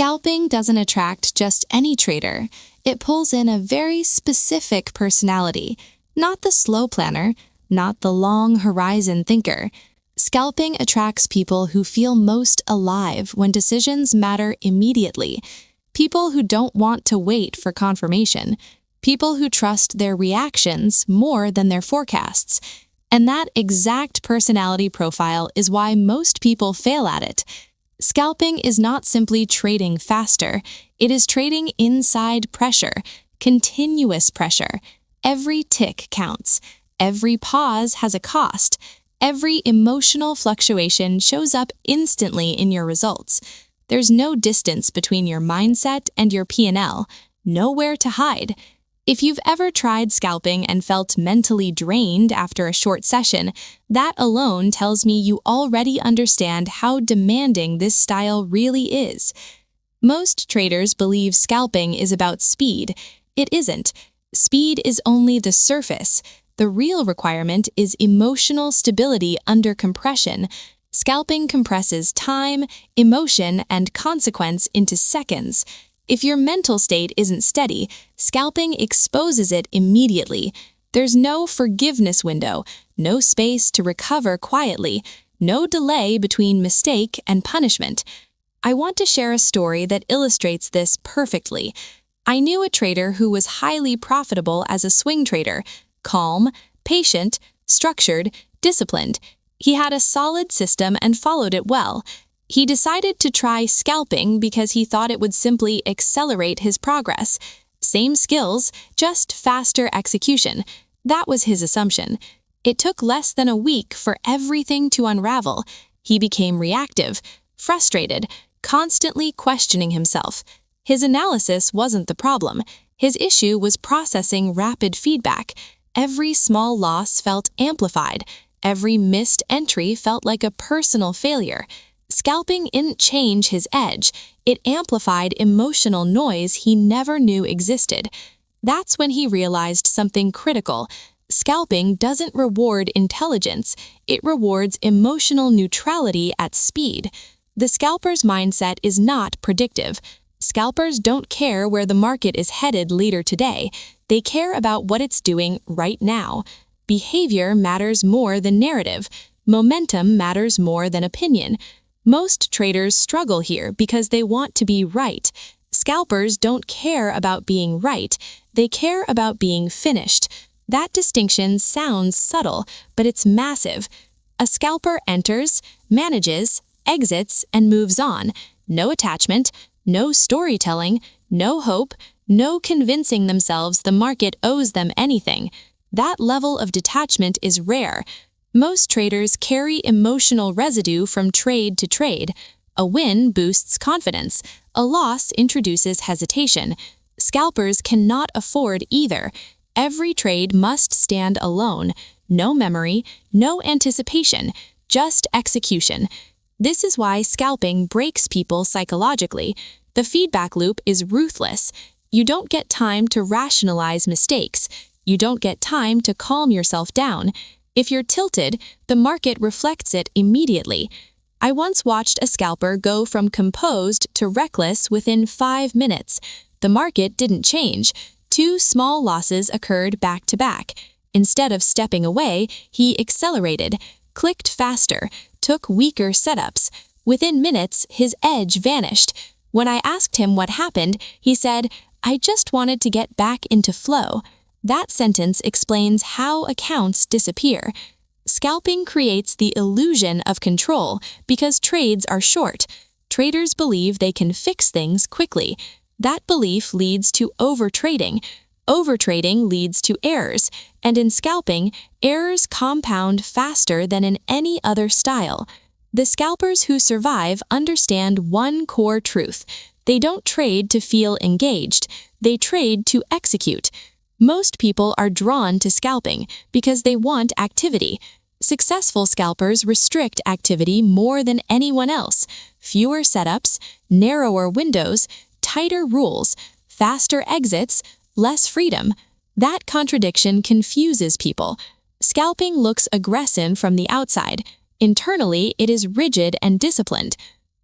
Scalping doesn't attract just any trader. It pulls in a very specific personality, not the slow planner, not the long horizon thinker. Scalping attracts people who feel most alive when decisions matter immediately, people who don't want to wait for confirmation, people who trust their reactions more than their forecasts. And that exact personality profile is why most people fail at it. Scalping is not simply trading faster, it is trading inside pressure, continuous pressure. Every tick counts. Every pause has a cost. Every emotional fluctuation shows up instantly in your results. There's no distance between your mindset and your P&L, nowhere to hide. If you've ever tried scalping and felt mentally drained after a short session, that alone tells me you already understand how demanding this style really is. Most traders believe scalping is about speed. It isn't. Speed is only the surface. The real requirement is emotional stability under compression. Scalping compresses time, emotion, and consequence into seconds. If your mental state isn't steady, scalping exposes it immediately. There's no forgiveness window, no space to recover quietly, no delay between mistake and punishment. I want to share a story that illustrates this perfectly. I knew a trader who was highly profitable as a swing trader, calm, patient, structured, disciplined. He had a solid system and followed it well. He decided to try scalping because he thought it would simply accelerate his progress. Same skills, just faster execution. That was his assumption. It took less than a week for everything to unravel. He became reactive, frustrated, constantly questioning himself. His analysis wasn't the problem. His issue was processing rapid feedback. Every small loss felt amplified. Every missed entry felt like a personal failure. Scalping didn't change his edge. It amplified emotional noise he never knew existed. That's when he realized something critical. Scalping doesn't reward intelligence. It rewards emotional neutrality at speed. The scalper's mindset is not predictive. Scalpers don't care where the market is headed later today. They care about what it's doing right now. Behavior matters more than narrative. Momentum matters more than opinion. Most traders struggle here because they want to be right. Scalpers don't care about being right. They care about being finished. That distinction sounds subtle, but it's massive. A scalper enters, manages, exits, and moves on. No attachment, no storytelling, no hope, no convincing themselves the market owes them anything. That level of detachment is rare. Most traders carry emotional residue from trade to trade. A win boosts confidence. A loss introduces hesitation. Scalpers cannot afford either. Every trade must stand alone. No memory, no anticipation, just execution. This is why scalping breaks people psychologically. The feedback loop is ruthless. You don't get time to rationalize mistakes. You don't get time to calm yourself down. If you're tilted, the market reflects it immediately. I once watched a scalper go from composed to reckless within 5 minutes. The market didn't change. 2 small losses occurred back to back. Instead of stepping away, he accelerated, clicked faster, took weaker setups. Within minutes, his edge vanished. When I asked him what happened, he said, "I just wanted to get back into flow." That sentence explains how accounts disappear. Scalping creates the illusion of control because trades are short. Traders believe they can fix things quickly. That belief leads to overtrading. Overtrading leads to errors. And in scalping, errors compound faster than in any other style. The scalpers who survive understand one core truth. They don't trade to feel engaged. They trade to execute. Most people are drawn to scalping because they want activity. Successful scalpers restrict activity more than anyone else. Fewer setups, narrower windows, tighter rules, faster exits, less freedom. That contradiction confuses people. Scalping looks aggressive from the outside. Internally, it is rigid and disciplined.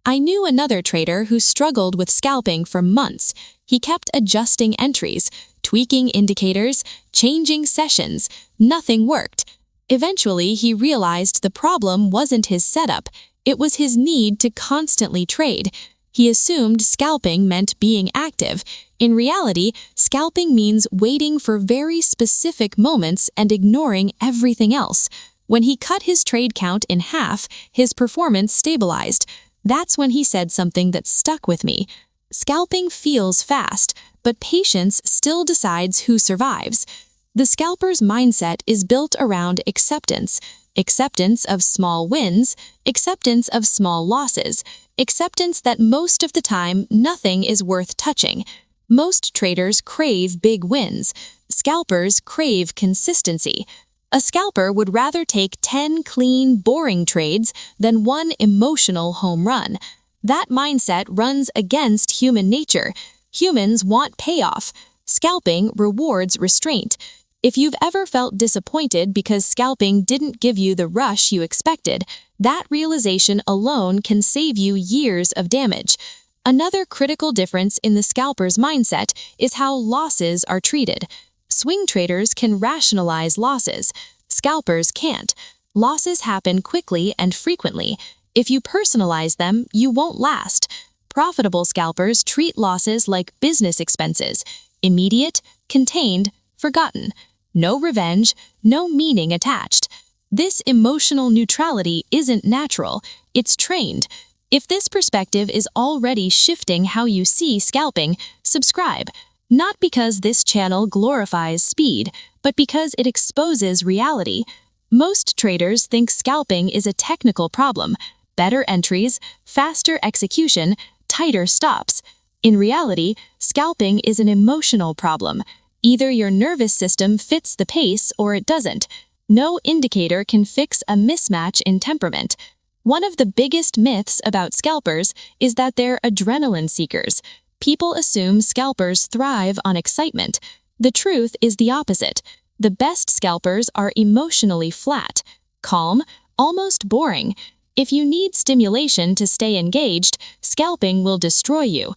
I knew another trader who struggled with scalping for months. He kept adjusting entries, tweaking indicators, changing sessions. Nothing worked. Eventually, he realized the problem wasn't his setup. It was his need to constantly trade. He assumed scalping meant being active. In reality, scalping means waiting for very specific moments and ignoring everything else. When he cut his trade count in half, his performance stabilized. That's when he said something that stuck with me. Scalping feels fast, but patience still decides who survives. The scalper's mindset is built around acceptance. Acceptance of small wins, acceptance of small losses, acceptance that most of the time nothing is worth touching. Most traders crave big wins. Scalpers crave consistency. A scalper would rather take 10 clean, boring trades than one emotional home run. That mindset runs against human nature. Humans want payoff. Scalping rewards restraint. If you've ever felt disappointed because scalping didn't give you the rush you expected, that realization alone can save you years of damage. Another critical difference in the scalper's mindset is how losses are treated. Swing traders can rationalize losses. Scalpers can't. Losses happen quickly and frequently. If you personalize them, you won't last. Profitable scalpers treat losses like business expenses: immediate, contained, forgotten. No revenge, no meaning attached. This emotional neutrality isn't natural, it's trained. If this perspective is already shifting how you see scalping, subscribe. Not because this channel glorifies speed, but because it exposes reality. Most traders think scalping is a technical problem: better entries, faster execution, tighter stops. In reality, scalping is an emotional problem. Either your nervous system fits the pace or it doesn't. No indicator can fix a mismatch in temperament. One of the biggest myths about scalpers is that they're adrenaline seekers. People assume scalpers thrive on excitement. The truth is the opposite. The best scalpers are emotionally flat, calm, almost boring. If you need stimulation to stay engaged, scalping will destroy you.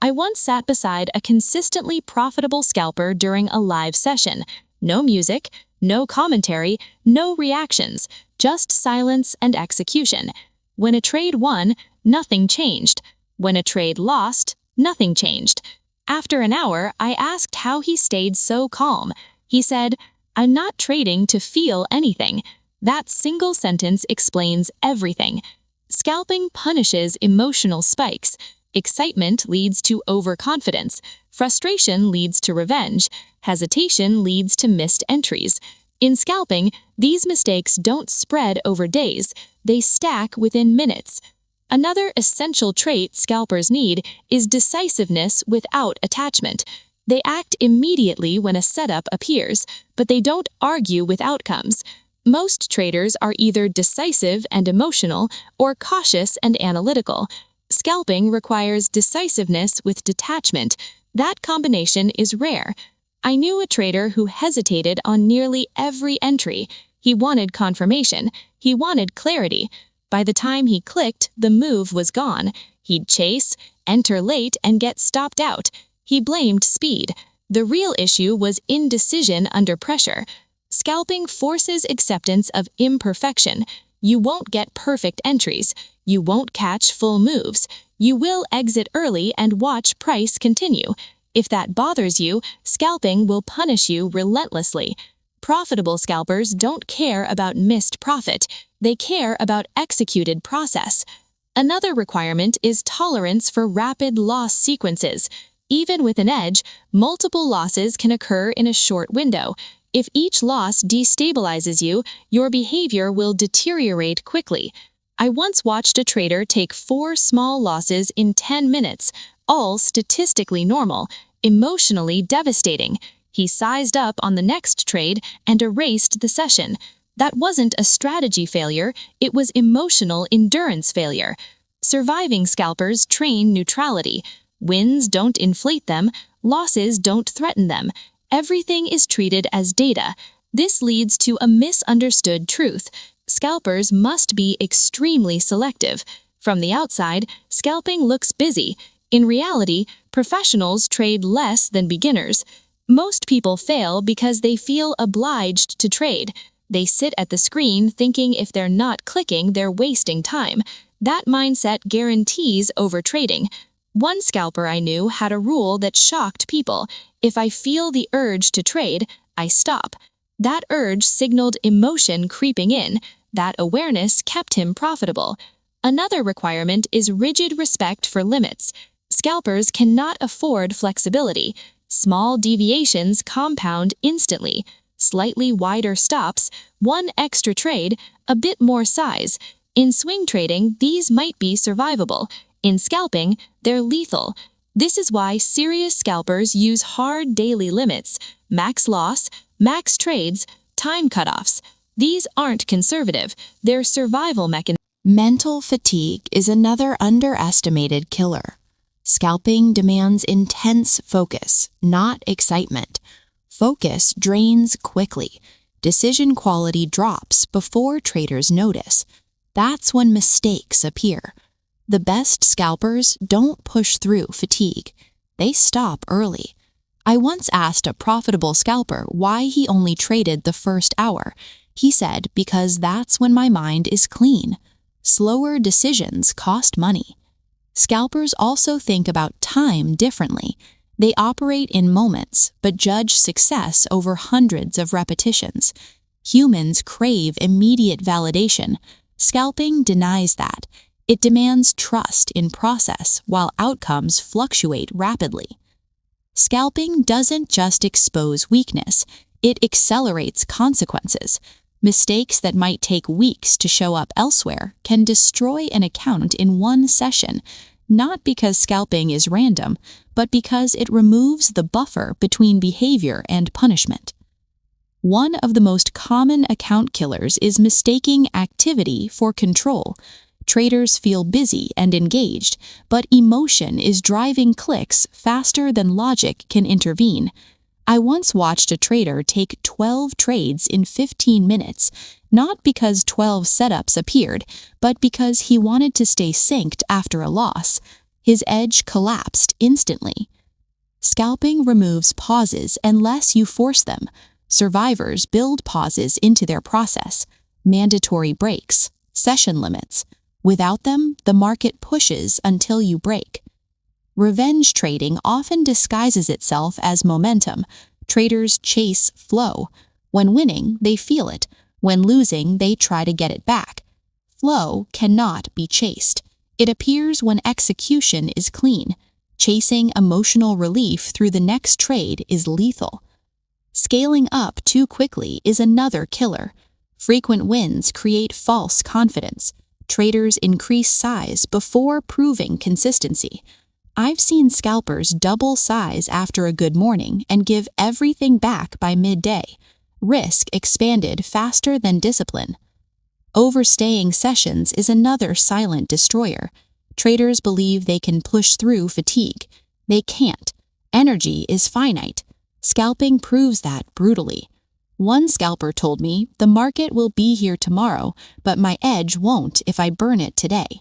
I once sat beside a consistently profitable scalper during a live session. No music, no commentary, no reactions, just silence and execution. When a trade won, nothing changed. When a trade lost, nothing changed. After an hour, I asked how he stayed so calm. He said, "I'm not trading to feel anything." That single sentence explains everything. Scalping punishes emotional spikes. Excitement leads to overconfidence. Frustration leads to revenge. Hesitation leads to missed entries. In scalping, these mistakes don't spread over days. They stack within minutes. Another essential trait scalpers need is decisiveness without attachment. They act immediately when a setup appears, but they don't argue with outcomes. Most traders are either decisive and emotional or cautious and analytical. Scalping requires decisiveness with detachment. That combination is rare. I knew a trader who hesitated on nearly every entry. He wanted confirmation. He wanted clarity. By the time he clicked, the move was gone. He'd chase, enter late, and get stopped out. He blamed speed. The real issue was indecision under pressure. Scalping forces acceptance of imperfection. You won't get perfect entries. You won't catch full moves. You will exit early and watch price continue. If that bothers you, scalping will punish you relentlessly. Profitable scalpers don't care about missed profit. They care about executed process. Another requirement is tolerance for rapid loss sequences. Even with an edge, multiple losses can occur in a short window. If each loss destabilizes you, your behavior will deteriorate quickly. I once watched a trader take 4 small losses in 10 minutes, all statistically normal, emotionally devastating. He sized up on the next trade and erased the session. That wasn't a strategy failure, it was emotional endurance failure. Surviving scalpers train neutrality. Wins don't inflate them, losses don't threaten them. Everything is treated as data. This leads to a misunderstood truth. Scalpers must be extremely selective. From the outside, scalping looks busy. In reality, professionals trade less than beginners. Most people fail because they feel obliged to trade. They sit at the screen thinking if they're not clicking, they're wasting time. That mindset guarantees overtrading. One scalper I knew had a rule that shocked people. If I feel the urge to trade, I stop. That urge signaled emotion creeping in. That awareness kept him profitable. Another requirement is rigid respect for limits. Scalpers cannot afford flexibility. Small deviations compound instantly. Slightly wider stops, one extra trade, a bit more size. In swing trading, these might be survivable. In scalping, they're lethal. This is why serious scalpers use hard daily limits, max loss, max trades, time cutoffs. These aren't conservative, they're survival mechanisms. Mental fatigue is another underestimated killer. Scalping demands intense focus, not excitement. Focus drains quickly. Decision quality drops before traders notice. That's when mistakes appear. The best scalpers don't push through fatigue. They stop early. I once asked a profitable scalper why he only traded the first hour. He said, because that's when my mind is clean. Slower decisions cost money. Scalpers also think about time differently. They operate in moments, but judge success over hundreds of repetitions. Humans crave immediate validation. Scalping denies that. It demands trust in process while outcomes fluctuate rapidly. Scalping doesn't just expose weakness, it accelerates consequences. Mistakes that might take weeks to show up elsewhere can destroy an account in one session, not because scalping is random, but because it removes the buffer between behavior and punishment. One of the most common account killers is mistaking activity for control. Traders feel busy and engaged, but emotion is driving clicks faster than logic can intervene. I once watched a trader take 12 trades in 15 minutes, not because 12 setups appeared, but because he wanted to stay synced after a loss. His edge collapsed instantly. Scalping removes pauses unless you force them. Survivors build pauses into their process, mandatory breaks, session limits. Without them, the market pushes until you break. Revenge trading often disguises itself as momentum. Traders chase flow. When winning, they feel it. When losing, they try to get it back. Flow cannot be chased. It appears when execution is clean. Chasing emotional relief through the next trade is lethal. Scaling up too quickly is another killer. Frequent wins create false confidence. Traders increase size before proving consistency. I've seen scalpers double size after a good morning and give everything back by midday. Risk expanded faster than discipline. Overstaying sessions is another silent destroyer. Traders believe they can push through fatigue. They can't. Energy is finite. Scalping proves that brutally. One scalper told me, the market will be here tomorrow, but my edge won't if I burn it today.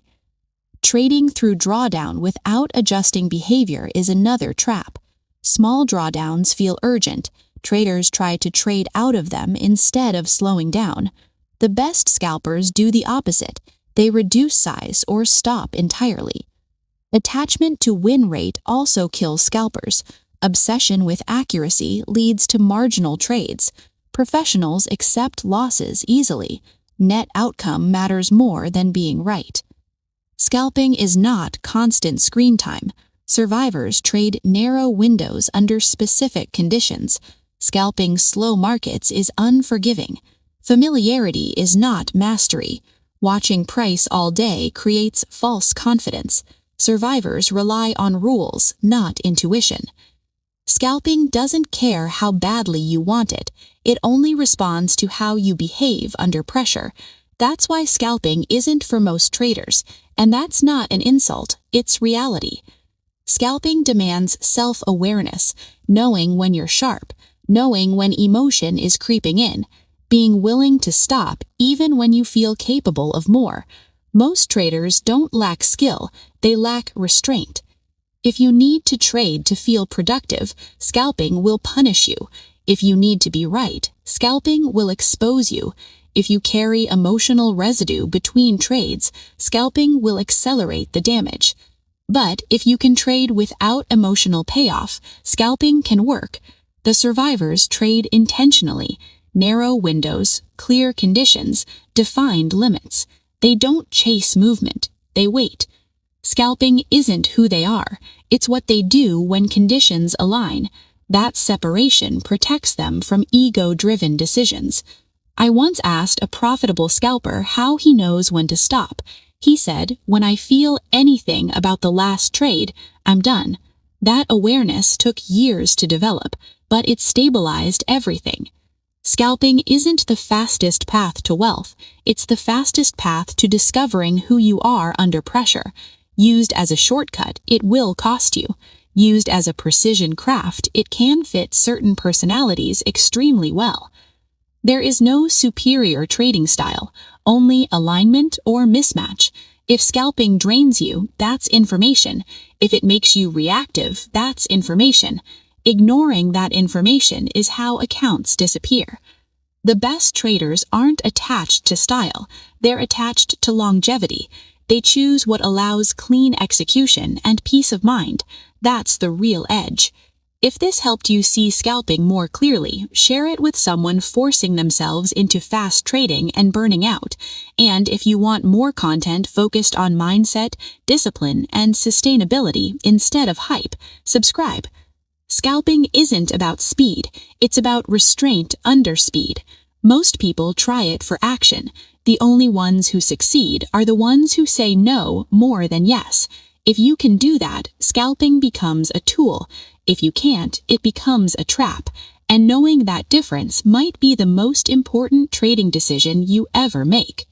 Trading through drawdown without adjusting behavior is another trap. Small drawdowns feel urgent. Traders try to trade out of them instead of slowing down. The best scalpers do the opposite. They reduce size or stop entirely. Attachment to win rate also kills scalpers. Obsession with accuracy leads to marginal trades. Professionals accept losses easily. Net outcome matters more than being right. Scalping is not constant screen time. Survivors trade narrow windows under specific conditions. Scalping slow markets is unforgiving. Familiarity is not mastery. Watching price all day creates false confidence. Survivors rely on rules, not intuition. Scalping doesn't care how badly you want it. It only responds to how you behave under pressure. That's why scalping isn't for most traders, and that's not an insult, it's reality. Scalping demands self-awareness, knowing when you're sharp, knowing when emotion is creeping in, being willing to stop even when you feel capable of more. Most traders don't lack skill, they lack restraint. If you need to trade to feel productive, scalping will punish you. If you need to be right, scalping will expose you. If you carry emotional residue between trades, scalping will accelerate the damage. But if you can trade without emotional payoff, scalping can work. The survivors trade intentionally. Narrow windows, clear conditions, defined limits. They don't chase movement, they wait. Scalping isn't who they are, it's what they do when conditions align. That separation protects them from ego-driven decisions. I once asked a profitable scalper how he knows when to stop. He said, "When I feel anything about the last trade, I'm done." That awareness took years to develop, but it stabilized everything. Scalping isn't the fastest path to wealth, it's the fastest path to discovering who you are under pressure. Used as a shortcut, it will cost you. Used as a precision craft, it can fit certain personalities extremely well. There is no superior trading style, only alignment or mismatch. If scalping drains you, that's information. If it makes you reactive, that's information. Ignoring that information is how accounts disappear. The best traders aren't attached to style, they're attached to longevity. They choose what allows clean execution and peace of mind. That's the real edge. If this helped you see scalping more clearly, share it with someone forcing themselves into fast trading and burning out. And if you want more content focused on mindset, discipline, and sustainability instead of hype, subscribe. Scalping isn't about speed, it's about restraint under speed. Most people try it for action. The only ones who succeed are the ones who say no more than yes. If you can do that, scalping becomes a tool. If you can't, it becomes a trap. And knowing that difference might be the most important trading decision you ever make.